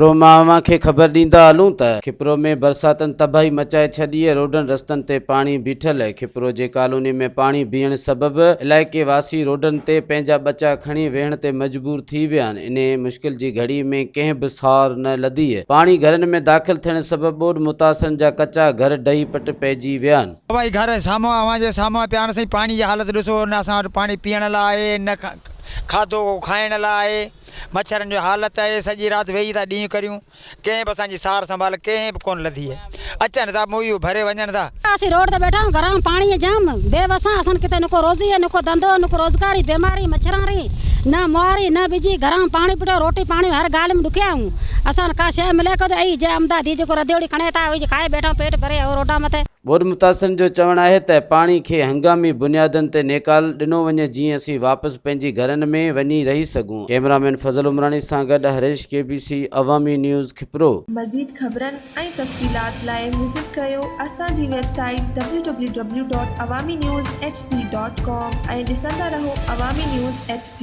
खिप्रो मां खे ख़बर ॾींदा हलूं त खिप्रो में बरसातनि तबाही मचाए छॾी आहे। रोडनि रस्तनि ते पाणी बीठल आहे। खिप्रो जे कॉलोनी में पाणी बीहण सबबि इलाइक़े वासी रोडनि ते पंहिंजा बचा खणी वेहण ते मजबूर थी विया आहिनि। इन मुश्किल जी घड़ी में कंहिं बि सार न लधी आहे। पाणी घरनि में दाख़िल थियण सबबि ॿोॾि मुतासिरनि जा कचा घर ॾही पट पइजी विया आहिनि। भाई घर साम्हूं अवांजे साम्हूं पिया आहिनि। पाणी जी हालत ॾिसो न, असां वटि पाणी पीअण लाइ आहे न खाधो खाइण लाइ आहे। मच्छरनि जो हालत आहे। सॼी राति वेही था ॾींहुं करियूं, कंहिं बि असांजी सार संभाल कंहिं बि कोन लधी आहे। अचनि था मुहियूं भरे वञनि था। असीं रोड ते वेठा आहियूं, घर में पाणी जाम बेवसां। असां किथे न को रोज़ी न को धंधो न को रोज़गारी, बीमारी मच्छरारी न मुआरी न बिजी। घर में पाणी पिटो, रोटी पाणी हर ॻाल्हि में ॾुखिया आहियूं। असां का शइ मिले को त जय अमदादी जेको रधियोड़ी खणे था खाए वेठो पेट भरे रोडा मथे। ॿोॾि मुतासिरनि जो चवणु आहे त पाणी खे हंगामी बुनियादनि ते नेकाल ॾिनो वञे जीअं असीं वापसि पंहिंजी घरनि में वञी रही सघूं। कैमरामैन फज़ल उमरानी सां गॾु हरेश KBC अवामी न्यूज़ खिप्रो। मज़ीद ख़बरनि ऐं तफ़सीलात लाइ विज़िट कयो असांजी वेबसाइट www.awamiNewsHD.com ऐं ॾिसंदा रहो अवामी न्यूज़ HD।